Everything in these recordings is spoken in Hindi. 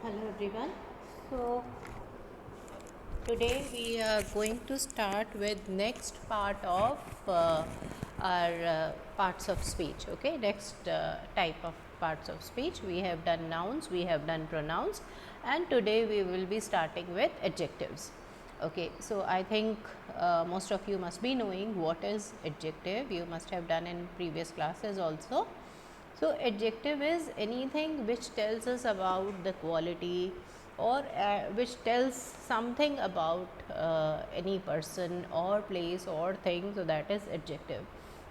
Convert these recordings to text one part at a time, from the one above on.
Hello everyone. So today we are going to start with next part of our parts of speech. Okay, next type of parts of speech. We have done nouns, we have done pronouns, and today we will be starting with adjectives. Okay, so I think most of you must be knowing what is adjective. You must have done in previous classes also. So, adjective is anything which tells us about the quality or which tells something about any person or place or thing, so that is adjective.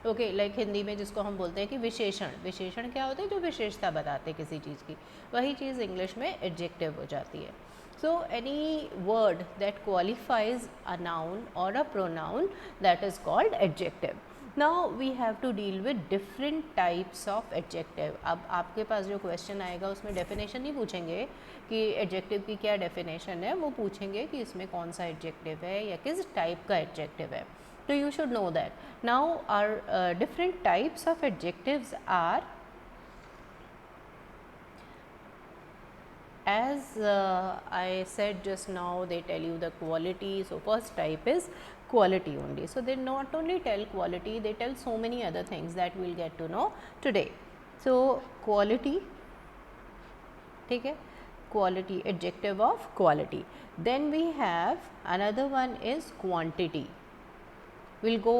Okay like Hindi में जिसको हम बोलते हैं कि विशेषण, विशेषण क्या होता है? जो विशेषता बताते हैं किसी चीज़ की, वही चीज़ इंग्लिश में एडजेक्टिव हो जाती है. So any word that qualifies a noun or a pronoun, that is called adjective. Now we have to deal with different types of adjective. अब आपके पास जो क्वेश्चन आएगा उसमें डेफिनेशन नहीं पूछेंगे कि एडजेक्टिव की क्या डेफिनेशन है, वो पूछेंगे कि इसमें कौन सा एडजेक्टिव है या किस टाइप का एडजेक्टिव है. तो you should know that. Now are different types of adjectives are as I said just now, they tell you the quality. So first type is quality only. So they not only tell quality, they tell so many other things that we will get to know today. So quality, ठीक है, quality, adjective of quality. Then we have another one is quantity. We'll go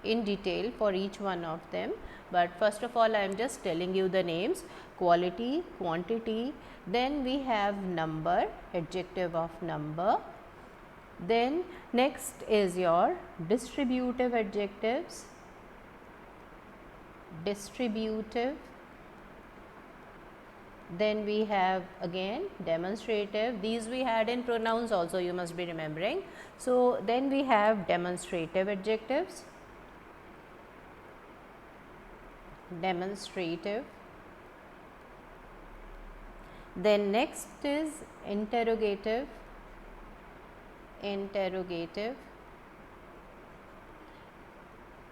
in detail for each one of them, but first of all I am just telling you the names: quality, quantity. Then we have number, adjective of number. Then next is your distributive adjectives, distributive. Then we have again demonstrative. These we had in pronouns also, you must be remembering. So then we have demonstrative adjectives, demonstrative. Then next is interrogative, interrogative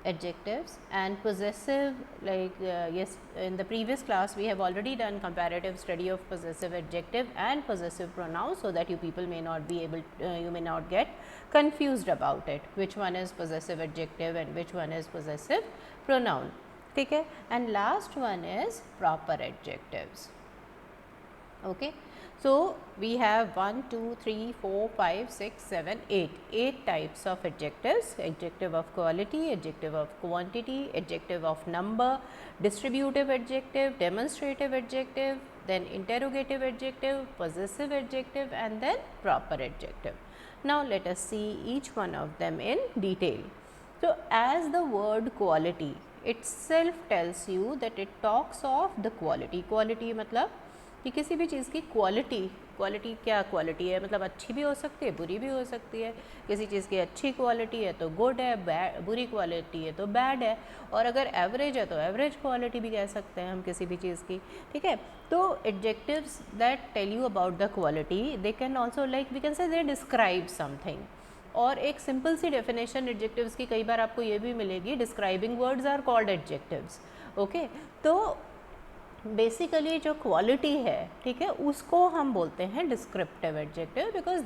adjectives. And possessive, like yes, in the previous class we have already done comparative study of possessive adjective and possessive pronouns, so that you people may not be able you may not get confused about it, which one is possessive adjective and which one is possessive pronoun. ठीक है. And last one is proper adjectives. Okay. So we have 1, 2, 3, 4, 5, 6, 7, 8 types of adjectives: adjective of quality, adjective of quantity, adjective of number, distributive adjective, demonstrative adjective, then interrogative adjective, possessive adjective, and then proper adjective. Now let us see each one of them in detail. So as the word quality itself tells you that it talks of the quality. Quality मतलब कि किसी भी चीज़ की क्वालिटी, क्वालिटी क्या क्वालिटी है, मतलब अच्छी भी हो सकती है, बुरी भी हो सकती है. किसी चीज़ की अच्छी क्वालिटी है तो गुड है, बुरी क्वालिटी है तो बैड है, और अगर एवरेज है तो एवरेज क्वालिटी भी कह सकते हैं हम किसी भी चीज़ की. ठीक है. तो adjectives that tell you about the quality, they can also like we can say they describe something. और एक सिंपल सी डेफिनेशन एडजेक्टिव्स की कई बार आपको ये भी मिलेगी: describing words are called adjectives. Okay. तो बेसिकली जो क्वालिटी है, ठीक है, उसको हम बोलते हैं descriptive adjective, because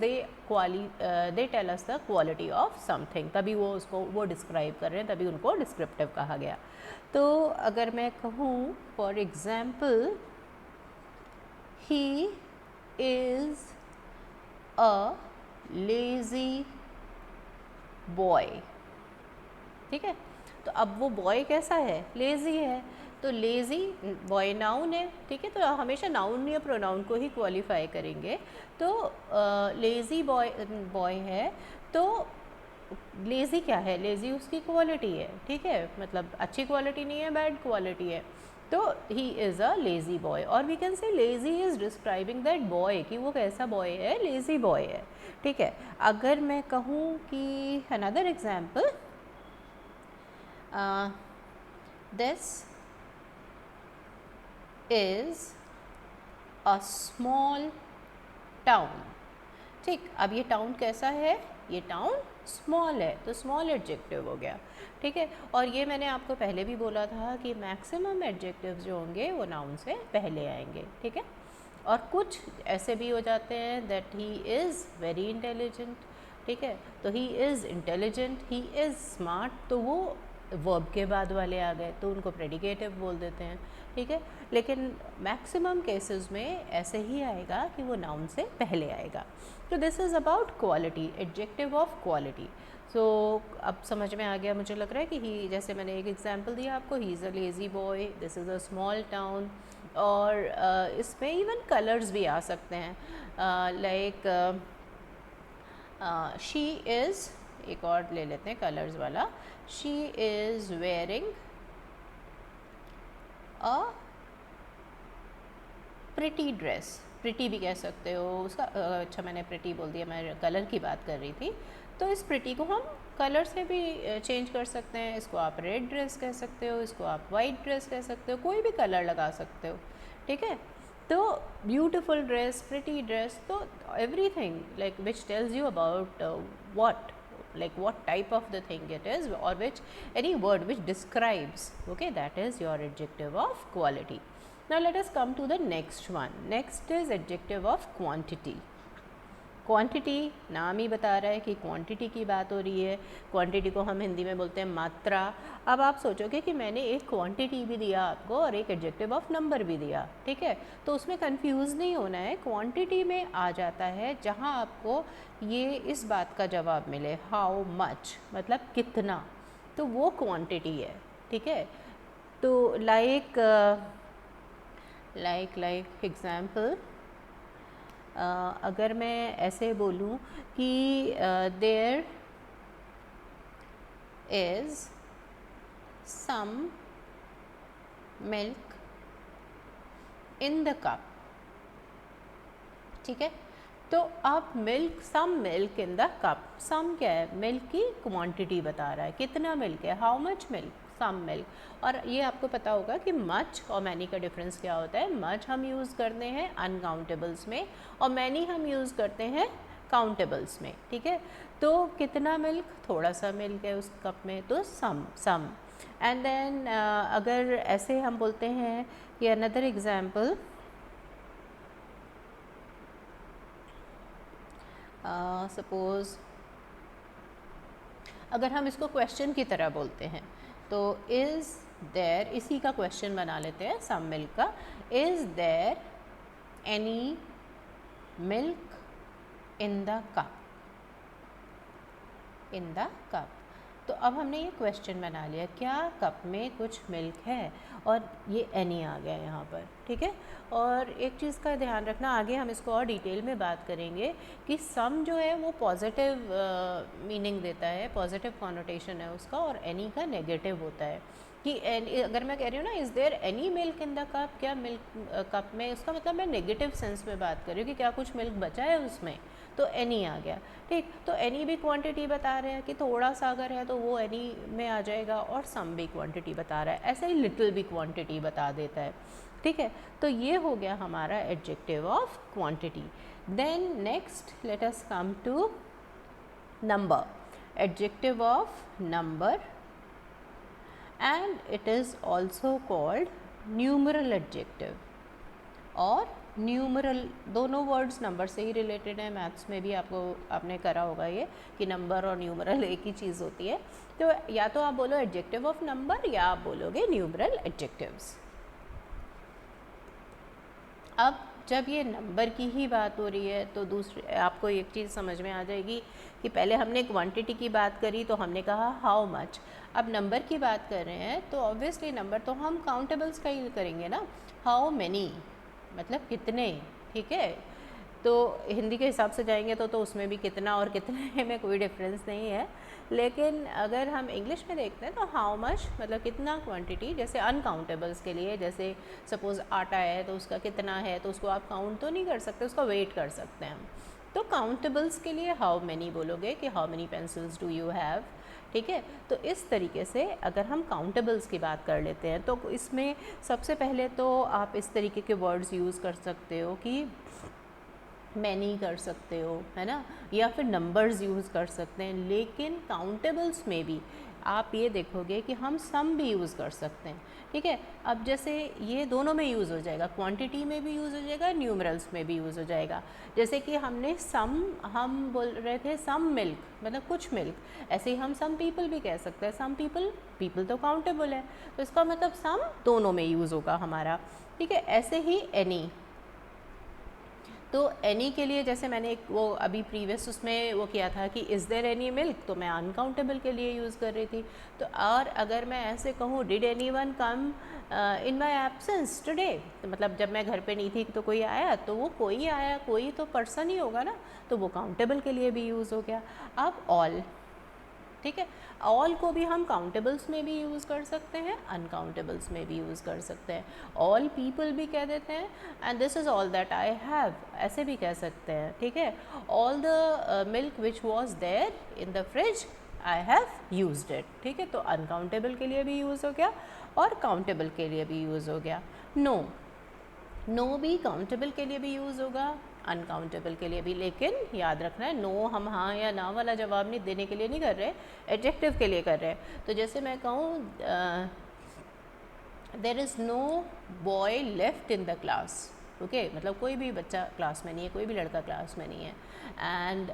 they tell us the quality of something. तभी वो उसको वो डिस्क्राइब कर रहे हैं, तभी उनको डिस्क्रिप्टिव कहा गया. तो अगर मैं कहूँ for example, he is a lazy boy. ठीक है. तो अब वो बॉय कैसा है? लेज़ी है. तो लेज़ी बॉय नाउन है. ठीक है. तो हमेशा नाउन या प्रोनाउन को ही क्वालिफाई करेंगे. तो लेज़ी बॉय है. तो लेज़ी क्या है? लेज़ी उसकी क्वालिटी है. ठीक है. मतलब अच्छी क्वालिटी नहीं है, बैड क्वालिटी है. तो he is a lazy boy. और we can say lazy is describing that boy, कि वो कैसा बॉय है? लेज़ी बॉय है. ठीक है. अगर मैं कहूँ कि another example, this is a small town. ठीक. अब ये टाउन कैसा है? ये टाउन स्मॉल है, तो स्मॉल एडजेक्टिव हो गया. ठीक है. और ये मैंने आपको पहले भी बोला था कि मैक्सिमम एडजेक्टिव्स जो होंगे वो नाउन से पहले आएंगे. ठीक है. और कुछ ऐसे भी हो जाते हैं that he is very intelligent, ठीक है, तो he is intelligent, he is smart, तो वो वर्ब के बाद वाले आ गए तो उनको प्रेडिकेटिव बोल देते हैं, ठीक है। लेकिन मैक्सिमम केसेस में ऐसे ही आएगा कि वो नाउन से पहले आएगा। तो this is about quality, adjective of quality. So अब समझ में आ गया मुझे लग रहा है कि ही, जैसे मैंने एक एग्जांपल दिया आपको, ही is a lazy boy, this is a small town, और इसमें इवन कलर्स भी आ सकते हैं, लाइक शी इज़, एक और ले लेते हैं कलर्स वाला, she is wearing a pretty dress, pretty भी कह सकते हो उसका, अच्छा मैंने प्रिटी बोल दिया, मैं कलर की बात कर रही थी। तो इस प्रिटी को हम कलर से भी चेंज कर सकते हैं, इसको आप रेड ड्रेस कह सकते हो, इसको आप वाइट ड्रेस कह सकते हो, कोई भी कलर लगा सकते हो, ठीक है। तो ब्यूटिफुल ड्रेस, प्रिटी ड्रेस, तो everything like which tells you about what, like what type of the thing it is, or which any word which describes, okay, that is your adjective of quality. Now let us come to the next one. Next is adjective of quantity. Quantity नाम ही बता रहा है कि क्वांटिटी की बात हो रही है। क्वांटिटी को हम हिंदी में बोलते हैं मात्रा। अब आप सोचोगे कि मैंने एक क्वांटिटी भी दिया आपको और एक एडजेक्टिव ऑफ नंबर भी दिया, ठीक है, तो उसमें कंफ्यूज नहीं होना है। क्वांटिटी में आ जाता है जहां आपको ये इस बात का जवाब मिले, हाउ मच, मतलब कितना, तो वो क्वांटिटी है, ठीक है। तो लाइक एग्जाम्पल, अगर मैं ऐसे बोलूँ कि there is some milk in the cup, ठीक है, तो अब milk, some milk in the cup, some क्या है, मिल्क की क्वांटिटी बता रहा है, कितना मिल्क है, how much milk, some milk. और ये आपको पता होगा कि मच और मैनी का डिफरेंस क्या होता है। मच हम यूज़ करते हैं अनकाउंटेबल्स में और मैनी हम यूज़ करते हैं काउंटेबल्स में, ठीक है। तो कितना मिल्क, थोड़ा सा मिल्क है उस कप में, तो सम। एंड देन अगर ऐसे हम बोलते हैं कि अनदर एग्जाम्पल, सपोज़ अगर हम इसको क्वेश्चन की तरह बोलते हैं तो इज़ देयर, इसी का क्वेश्चन बना लेते हैं सम मिल्क का, is there any milk in the cup, in the cup. तो अब हमने ये क्वेश्चन बना लिया, क्या कप में कुछ मिल्क है, और ये एनी आ गया यहाँ पर, ठीक है। और एक चीज़ का ध्यान रखना, आगे हम इसको और डिटेल में बात करेंगे कि सम जो है वो पॉजिटिव मीनिंग देता है, पॉजिटिव कॉनोटेशन है उसका, और एनी का नेगेटिव होता है। कि अगर मैं कह रही हूँ ना is there any milk in the cup, क्या मिल्क कप में, उसका मतलब मैं नेगेटिव सेंस में बात कर रही हूँ कि क्या कुछ मिल्क बचा है उसमें, तो एनी आ गया, ठीक। तो एनी भी क्वांटिटी बता रहे हैं कि थोड़ा सा अगर है तो वो एनी में आ जाएगा, और सम भी क्वांटिटी बता रहा है, ऐसे ही लिटिल भी क्वांटिटी बता देता है, ठीक है। तो ये हो गया हमारा adjective of quantity. Then next let us come to number, adjective of number, and it is also called numeral adjective, और न्यूमरल, दोनों वर्ड्स नंबर से ही रिलेटेड है, मैथ्स में भी आपने करा होगा ये कि नंबर और न्यूमरल एक ही चीज़ होती है। तो या तो आप बोलो एडजेक्टिव ऑफ नंबर या आप बोलोगे न्यूमरल एडजेक्टिव्स। अब जब ये नंबर की ही बात हो रही है तो दूसरे आपको एक चीज़ समझ में आ जाएगी कि पहले हमने क्वांटिटी की बात करी तो हमने कहा हाउ मच, अब नंबर की बात कर रहे हैं तो ऑब्वियसली नंबर तो हम काउंटेबल्स का ही करेंगे ना, हाउ मैनी मतलब कितने, ठीक है। तो हिंदी के हिसाब से जाएंगे तो उसमें भी कितना और कितने में कोई डिफरेंस नहीं है, लेकिन अगर हम इंग्लिश में देखते हैं तो हाउ मच मतलब कितना क्वांटिटी, जैसे अनकाउंटेबल्स के लिए, जैसे सपोज़ आटा है तो उसका कितना है, तो उसको आप काउंट तो नहीं कर सकते, उसका वेट कर सकते हैं हम। तो काउंटेबल्स के लिए हाउ मैनी बोलोगे कि how many pencils do you have, ठीक है। तो इस तरीके से अगर हम काउंटेबल्स की बात कर लेते हैं तो इसमें सबसे पहले तो आप इस तरीके के वर्ड्स यूज़ कर सकते हो कि मैनी कर सकते हो, है ना, या फिर नंबर्स यूज़ कर सकते हैं। लेकिन काउंटेबल्स में भी आप ये देखोगे कि हम सम भी यूज़ कर सकते हैं, ठीक है। अब जैसे ये दोनों में यूज़ हो जाएगा, क्वांटिटी में भी यूज़ हो जाएगा, न्यूमरल्स में भी यूज़ हो जाएगा। जैसे कि हमने सम, हम बोल रहे थे सम मिल्क, मतलब कुछ मिल्क, ऐसे ही हम सम पीपल भी कह सकते हैं। सम पीपल, पीपल तो काउंटेबल है, तो इसका मतलब सम दोनों में यूज़ होगा हमारा, ठीक है। ऐसे ही एनी, तो एनी के लिए जैसे मैंने एक वो अभी प्रीवियस उसमें वो किया था कि इज़ देयर एनी मिल्क, तो मैं अनकाउंटेबल के लिए यूज़ कर रही थी। तो और अगर मैं ऐसे कहूँ did any one come in my absence today, तो मतलब जब मैं घर पे नहीं थी तो कोई आया, तो वो कोई आया, कोई तो पर्सन ही होगा ना, तो वो काउंटेबल के लिए भी यूज़ हो गया। अब ऑल, ठीक है, ऑल को भी हम काउंटेबल्स में भी यूज़ कर सकते हैं, अनकाउंटेबल्स में भी यूज़ कर सकते हैं। ऑल पीपल भी कह देते हैं, and this is all that I have, ऐसे भी कह सकते हैं, ठीक है। All the milk which was there in the fridge I have used it, ठीक है। तो अनकाउंटेबल के लिए भी यूज़ हो गया और काउंटेबल के लिए भी यूज़ हो गया। नो, नो भी काउंटेबल के लिए भी यूज़ होगा, अनकाउंटेबल के लिए भी, लेकिन याद रखना है नो हम हाँ या ना वाला जवाब नहीं देने के लिए नहीं कर रहे, एडजेक्टिव के लिए कर रहे हैं। तो जैसे मैं कहूँ there is no boy left in the class, okay, मतलब कोई भी बच्चा क्लास में नहीं है, कोई भी लड़का क्लास में नहीं है। एंड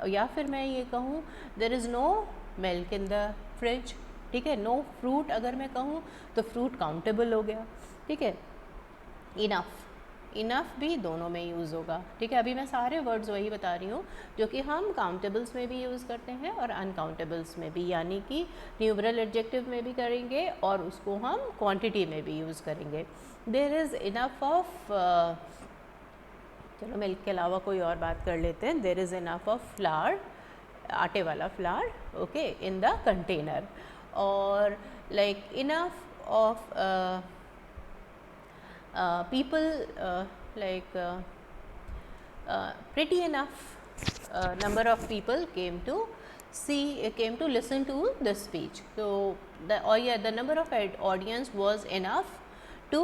या फिर मैं ये कहूँ there is no milk in the fridge, ठीक है। नो फ्रूट अगर मैं कहूँ तो फ्रूट काउंटेबल हो गया, ठीक है। इनफ, इनफ भी दोनों में यूज़ होगा, ठीक है। अभी मैं सारे वर्ड्स वही बता रही हूँ जो कि हम काउंटेबल्स में भी यूज़ करते हैं और अनकाउंटेबल्स में भी, यानी कि न्यूमरल एडजेक्टिव में भी करेंगे और उसको हम क्वांटिटी में भी यूज़ करेंगे। देयर इज़ इनफ ऑफ, चलो मिल्क के अलावा कोई और बात कर लेते हैं। There is enough of flour, आटे वाला flour, okay, in the container. और like enough of people like pretty enough number of people came to listen to this speech. So the number of audience was enough to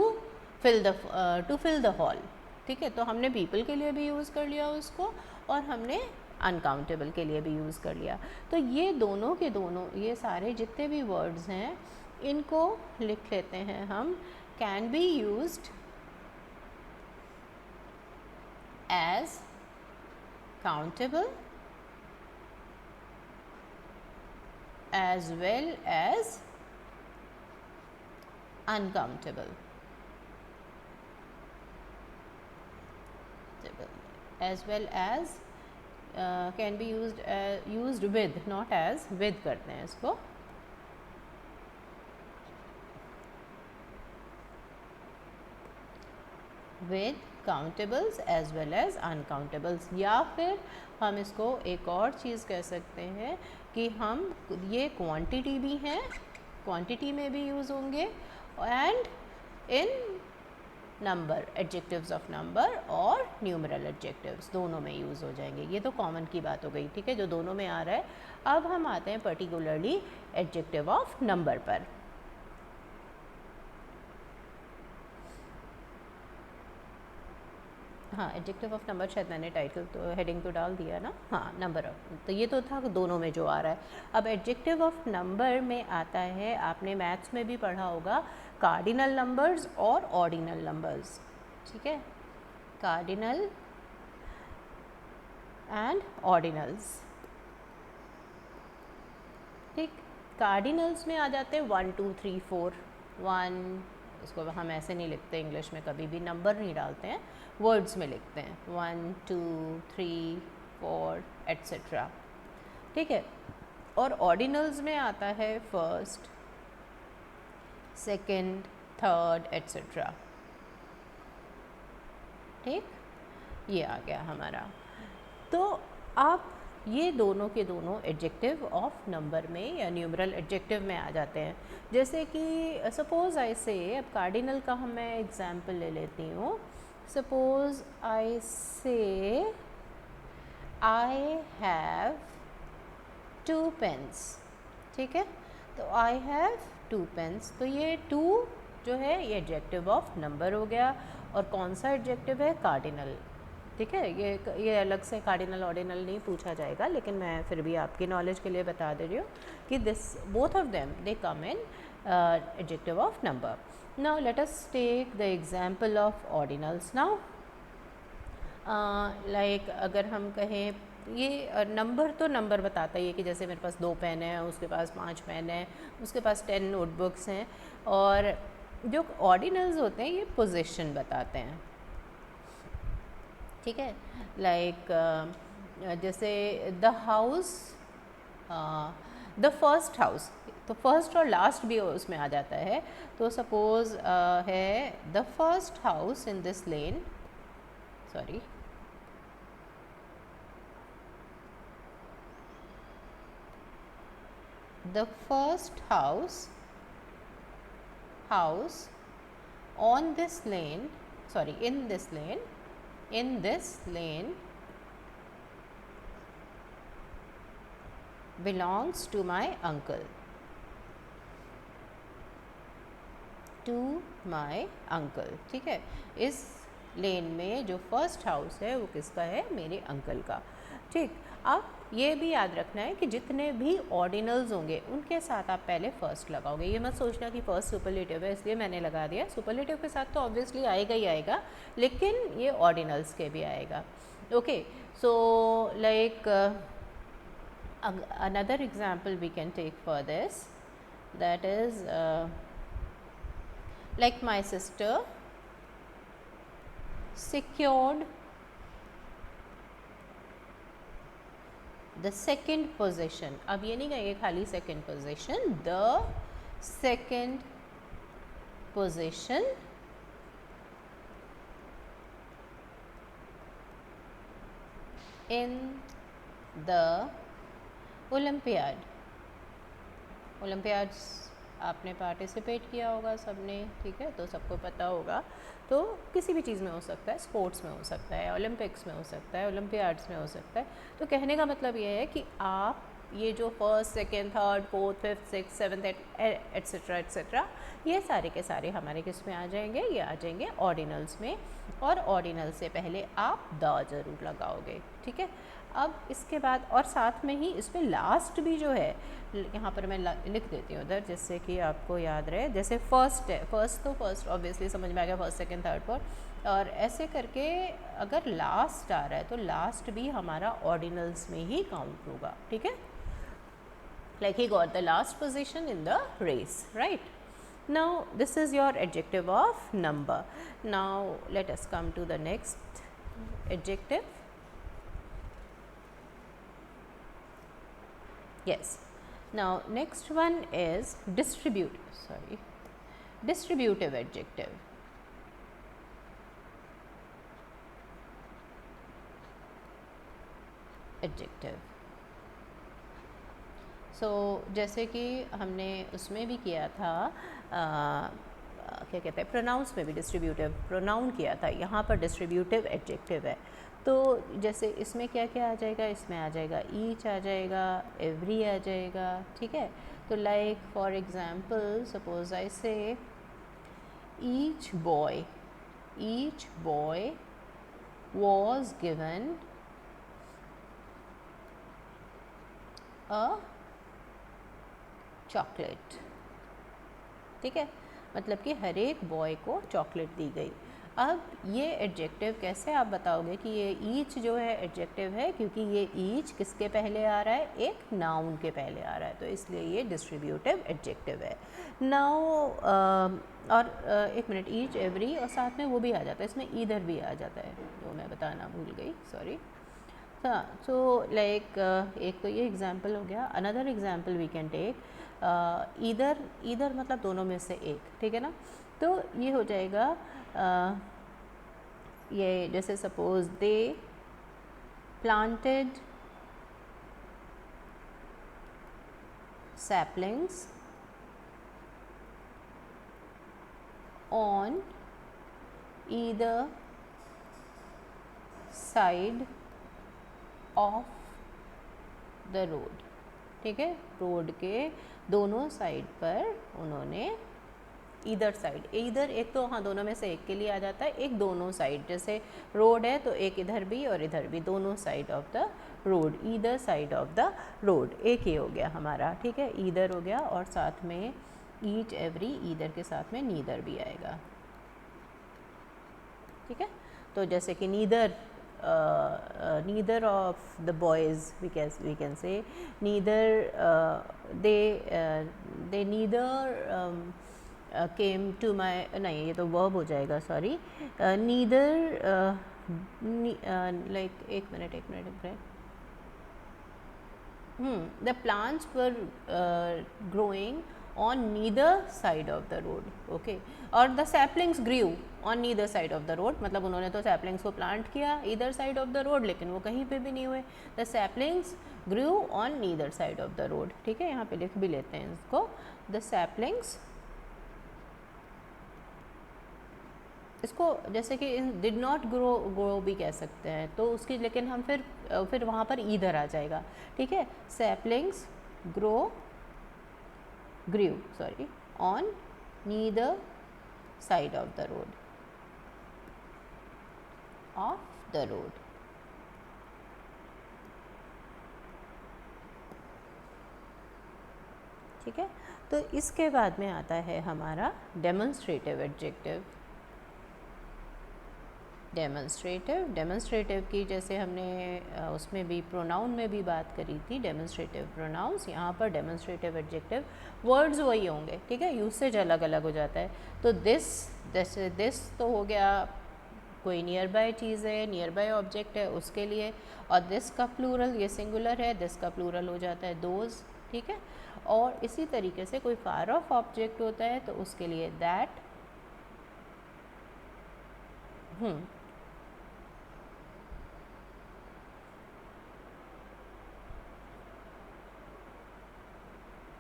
fill the hall, ठीक है। तो हमने people के लिए भी यूज़ कर लिया उसको और हमने अनकाउंटेबल के लिए भी यूज़ कर लिया। तो ये दोनों के दोनों, ये सारे जितने भी वर्ड्स हैं इनको लिख लेते हैं हम, can be used as countable as well as uncountable, as well as can be used with, not as, with करते हैं इसको, with countables as well as uncountables. या फिर हम इसको एक और चीज़ कह सकते हैं कि हम ये क्वांटिटी भी हैं, क्वांटिटी में भी यूज़ होंगे, and in number, adjectives of number और न्यूमरल एडजेक्टिव्स दोनों में यूज़ हो जाएंगे। ये तो कॉमन की बात हो गई, ठीक है, जो दोनों में आ रहा है। अब हम आते हैं पर्टिकुलरली एडजेक्टिव ऑफ नंबर पर। हाँ, एडजेक्टिव ऑफ नंबर शायद मैंने टाइटल तो हेडिंग तो डाल दिया ना, हाँ, नंबर ऑफ, तो ये तो था दोनों में जो आ रहा है। अब एडजेक्टिव ऑफ नंबर में आता है, आपने मैथ्स में भी पढ़ा होगा, कार्डिनल नंबर्स और ऑर्डिनल नंबर्स, ठीक है, कार्डिनल एंड ऑर्डिनल्स, ठीक। कार्डिनल्स में आ जाते हैं 1 2 3 4, 1, इसको हम ऐसे नहीं लिखते इंग्लिश में, कभी भी नंबर नहीं डालते हैं, वर्ड्स में लिखते हैं 1 2 3 4 एट्सेट्रा, ठीक है। और ऑर्डिनल्स में आता है फर्स्ट, सेकंड, थर्ड एट्सेट्रा, ठीक, ये आ गया हमारा। तो आप ये दोनों के दोनों एडजेक्टिव ऑफ नंबर में या न्यूमरल एडजेक्टिव में आ जाते हैं। जैसे कि सपोज़ आई से, अब कार्डिनल का हम मैं एग्जाम्पल ले लेती हूँ। सपोज़ आई से आई हैव 2 पेन्स, ठीक है, तो आई हैव 2 पेन्स, तो ये 2 जो है ये एडजेक्टिव ऑफ नंबर हो गया, और कौन सा एडजेक्टिव है, कार्डिनल, ठीक है, ये अलग से कार्डिनल ऑर्डिनल नहीं पूछा जाएगा, लेकिन मैं फिर भी आपकी नॉलेज के लिए बता दे रही हूँ कि this both of them they come in adjective of number. Now let us take the example of ordinals. Now like अगर हम कहें, ये नंबर तो नंबर बताता ही है कि जैसे मेरे पास 2 पेन है, उसके पास 5 पेन है, उसके पास 10 नोटबुक्स हैं. और जो ऑर्डिनल्स होते हैं ये पोजीशन बताते हैं. ठीक है, लाइक जैसे the house, the first house, तो फर्स्ट और लास्ट भी उसमें आ जाता है. तो सपोज है the first house in this lane, sorry, the first house on this lane, sorry, in this lane belongs to my uncle, ठीक है. इस लेन में जो फर्स्ट हाउस है वो किसका है? मेरे अंकल का. ठीक, अब ये भी याद रखना है कि जितने भी ऑर्डिनल्स होंगे उनके साथ आप पहले फर्स्ट लगाओगे. ये मत सोचना कि फर्स्ट सुपरलेटिव है इसलिए मैंने लगा दिया. सुपरलेटिव के साथ तो ऑब्वियसली आएगा ही आएगा, लेकिन ये ऑर्डिनल्स के भी आएगा. Okay, so like another example we can take for this, that is like my sister secured the second position. अब ये नहीं कहेंगे खाली second position, the second position in the Olympiads आपने पार्टिसिपेट किया होगा सबने. ठीक है, तो सबको पता होगा. तो किसी भी चीज़ में हो सकता है, स्पोर्ट्स में हो सकता है, ओलंपिक्स में हो सकता है, ओलंपियाड्स में हो सकता है. तो कहने का मतलब ये है कि आप ये जो first, second, third, fourth, fifth, six, seventh etcetera etcetera, ये सारे के सारे हमारे किस में आ जाएंगे? ये आ जाएंगे ऑर्डिनल्स में. और ऑर्डिनल से पहले आप द ज़रूर लगाओगे. ठीक है, अब इसके बाद और साथ में ही इसमें लास्ट भी जो है, यहाँ पर मैं लिख देती हूँ उधर जिससे कि आपको याद रहे. जैसे फर्स्ट है, फर्स्ट ऑब्वियसली समझ में आ गया, फर्स्ट, सेकंड, थर्ड, फोर्थ, और ऐसे करके अगर लास्ट आ रहा है तो लास्ट भी हमारा ऑर्डिनल्स में ही काउंट होगा. ठीक है, like he got the last position in the race, right? Now this is your adjective of number. Now let us come to the next adjective. Yes, now next one is distributive adjective. सो जैसे कि हमने उसमें भी किया था, क्या कहते हैं, प्रोनाउंस में भी डिस्ट्रीब्यूटिव प्रोनाउन किया था. यहाँ पर डिस्ट्रीब्यूटिव एडजेक्टिव है. तो जैसे इसमें क्या क्या आ जाएगा? इसमें आ जाएगा ईच, आ जाएगा एवरी, आ जाएगा. ठीक है, तो like for example suppose I say each boy was given a chocolate. ठीक है, मतलब कि हर एक बॉय को चॉकलेट दी गई. अब ये एडजेक्टिव कैसे आप बताओगे कि ये ईच जो है एडजेक्टिव है? क्योंकि ये ईच किसके पहले आ रहा है? एक नाउन के पहले आ रहा है, तो इसलिए ये डिस्ट्रीब्यूटिव एडजेक्टिव है. नाउ और एक मिनट, ईच, एवरी और साथ में वो भी आ जाता है, इसमें ईदर भी आ जाता है, तो मैं बताना भूल गई, सॉरी. हाँ, सो लाइक एक तो ये एग्जाम्पल हो गया. Another example we can take either मतलब दोनों में से एक. ठीक है ना, तो ये हो जाएगा ये जैसे suppose they planted saplings on either side of the road. ठीक है, रोड के दोनों साइड पर उन्होंने ईदर साइड, ईदर एक तो हाँ दोनों में से एक के लिए आ जाता है, एक दोनों साइड, जैसे रोड है तो एक इधर भी और इधर भी, दोनों side of the road, either side of the road, एक ही हो गया हमारा, ठीक है, ईदर हो गया और साथ में ईच एवरी, ईदर के साथ में नीदर भी आएगा, ठीक है। तो जैसे कि neither neither of the boys we can say neither they neither came to my, नहीं ये तो verb हो जाएगा, sorry, neither like एक minute the plants were growing on neither side of the road, okay, और the saplings grew on neither side of the road, मतलब उन्होंने तो saplings को plant किया either side of the road लेकिन वो कहीं पे भी नहीं हुए, the saplings grew on neither side of the road, ठीक है, यहाँ पे लिख भी लेते हैं इसको, the saplings, इसको जैसे कि डिड नॉट ग्रो भी कह सकते हैं, तो उसकी लेकिन हम फिर वहाँ पर ईदर आ जाएगा, ठीक है, saplings grew sorry on neither side of the road, ठीक है। तो इसके बाद में आता है हमारा डेमोन्स्ट्रेटिव एडजेक्टिव। डेमोन्स्ट्रेटिव की जैसे हमने उसमें भी प्रोनाउन में भी बात करी थी, डेमोन्स्ट्रेटिव प्रोनाउंस, यहाँ पर डेमोन्स्ट्रेटिव एडजेक्टिव वर्ड्स वही होंगे, ठीक है, यूसेज अलग अलग हो जाता है। तो दिस तो हो गया कोई नियर बाय चीज़ है, नियर बाय ऑब्जेक्ट है उसके लिए, और दिस का प्लूरल, ये सिंगुलर है, दिस का प्लूरल हो जाता है दोज, ठीक है। और इसी तरीके से कोई फार ऑफ ऑब्जेक्ट होता है तो उसके लिए दैट,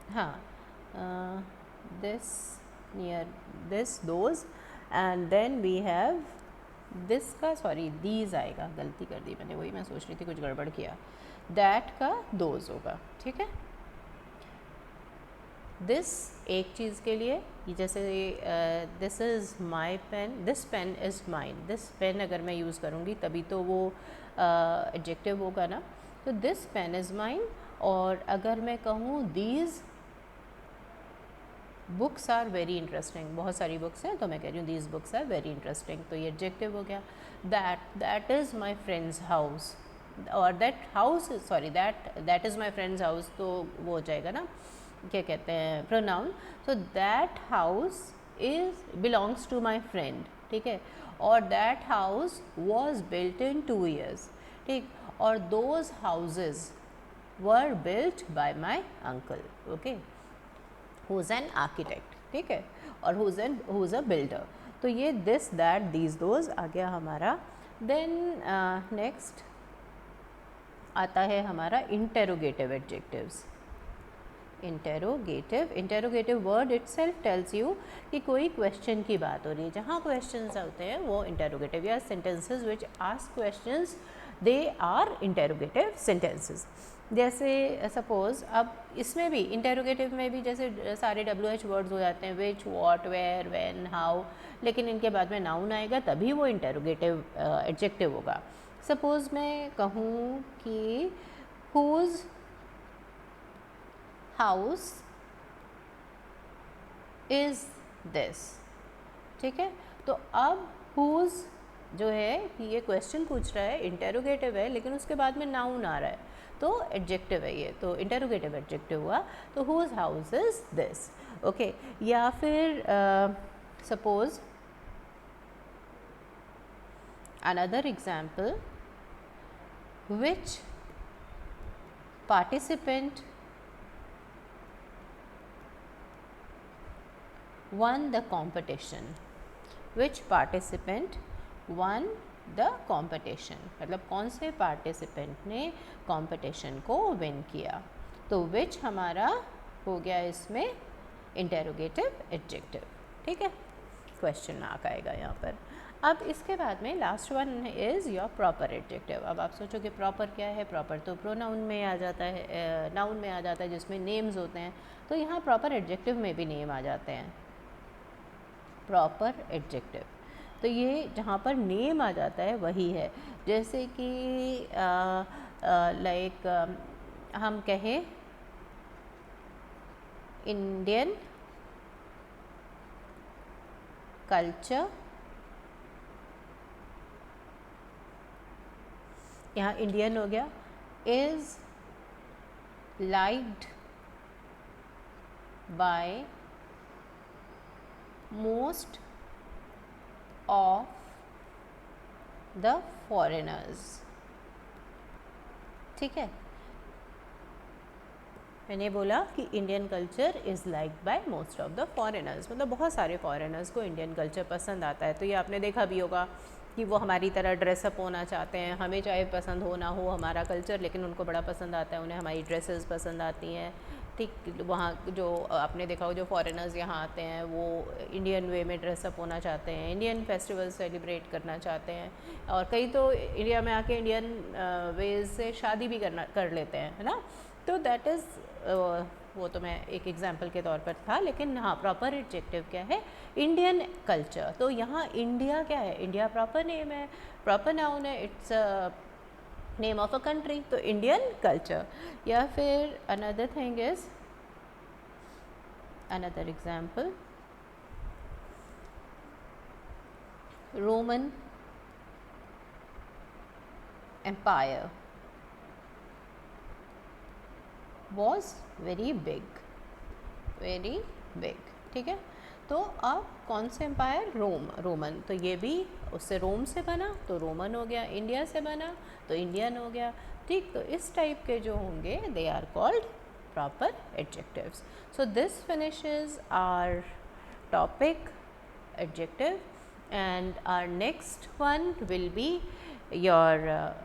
हाँ, this, near this, those, and then we have this का सॉरी these आएगा, गलती कर दी मैंने, वही मैं सोच रही थी कुछ गड़बड़ किया, that का those होगा, ठीक है। this एक चीज़ के लिए, जैसे this is my pen, this pen is mine, this pen अगर मैं यूज़ करूँगी तभी तो वो एडजेक्टिव होगा ना, तो this pen is mine। और अगर मैं कहूँ these books are very interesting, बहुत सारी बुक्स हैं तो मैं कह रही हूँ these books are very interesting, तो ये एडजेक्टिव हो गया। That is my friend's house, और that house sorry that is my friend's house, तो वो हो जाएगा ना, क्या कहते हैं, pronoun. So that house is belongs to my friend, ठीक है, और that house was built in 2 years, ठीक, और those houses were built by my uncle, okay, who is an architect, ठीक है, और who is a builder। तो ये this, that, these, those आ गया हमारा। then next आता है हमारा interrogative adjectives। interrogative word itself tells you कि कोई question की बात हो रही है, जहाँ questions होते हैं वो interrogative, या sentences which ask questions they are interrogative sentences। जैसे सपोज़ अब इसमें भी इंटेरोगेटिव में भी जैसे सारे WH वर्ड्स हो जाते हैं, विच, वॉट, वेयर, व्हेन, हाउ, लेकिन इनके बाद में नाउन आएगा तभी वो इंटेरोगेटिव एडजेक्टिव होगा। सपोज़ मैं कहूँ कि हुज हाउस इज़ दिस, ठीक है, तो अब हुज जो है ये क्वेश्चन पूछ रहा है, इंटेरोगेटिव है, लेकिन उसके बाद में नाउन आ रहा है तो एडजेक्टिव है ये, तो इंटेरोगेटिव एडजेक्टिव हुआ। तो whose house is this, okay. या फिर suppose another example, which participant won the competition, which participant won the competition, मतलब कौन से पार्टिसिपेंट ने कंपटीशन को विन किया, तो विच हमारा हो गया इसमें इंटेरोगेटिव एडजेक्टिव, ठीक है, क्वेश्चन मार्क आएगा यहाँ पर। अब इसके बाद में last one is your proper adjective. अब आप सोचोगे प्रॉपर क्या है, प्रॉपर तो प्रोनाउन में आ जाता है, नाउन में आ जाता है जिसमें नेम्स होते हैं, तो यहाँ प्रॉपर एडजेक्टिव में भी नेम आ जाते हैं। Proper adjective. तो ये जहाँ पर नेम आ जाता है वही है, जैसे कि लाइक हम कहें इंडियन कल्चर, यहाँ इंडियन हो गया, is liked by most of the foreigners। ठीक है, मैंने बोला कि Indian culture is liked by most of the foreigners, मतलब बहुत सारे फॉरेनर्स को इंडियन कल्चर पसंद आता है। तो ये आपने देखा भी होगा कि वो हमारी तरह ड्रेसअप होना चाहते हैं, हमें चाहे पसंद हो ना हो हमारा कल्चर, लेकिन उनको बड़ा पसंद आता है, उन्हें हमारी ड्रेसेस पसंद आती हैं। ठीक, वहाँ जो आपने देखा हो जो फॉरेनर्स यहाँ आते हैं वो इंडियन वे में ड्रेसअप होना चाहते हैं, इंडियन फेस्टिवल सेलिब्रेट करना चाहते हैं, और कई तो इंडिया में आके इंडियन वेज से शादी भी कर लेते हैं, है ना। तो दैट इज़ वो तो मैं एक एग्जांपल के तौर पर था, लेकिन हाँ प्रॉपर एडजेक्टिव क्या है, इंडियन कल्चर। तो यहाँ इंडिया क्या है, इंडिया प्रॉपर नेम है, प्रॉपर नाउन है, it's name of a country, तो इंडियन कल्चर। या फिर another thing is, another example, Roman empire was very big, very big। ठीक है, तो अब कौन से एम्पायर, रोमन, तो ये भी उससे रोम से बना तो रोमन हो गया, इंडिया से बना तो इंडियन हो गया। ठीक, तो इस टाइप के जो होंगे they are called proper adjectives. So this finishes our topic adjective, and our next one will be your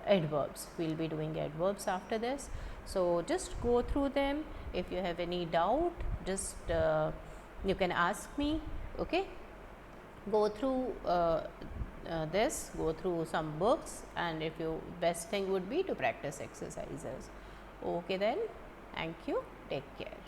adverbs. We'll be doing adverbs after this, so just go through them. If you have any doubt, just you can ask me, okay. Go through this, go through some books, and if you, best thing would be to practice exercises. Okay then, thank you, take care.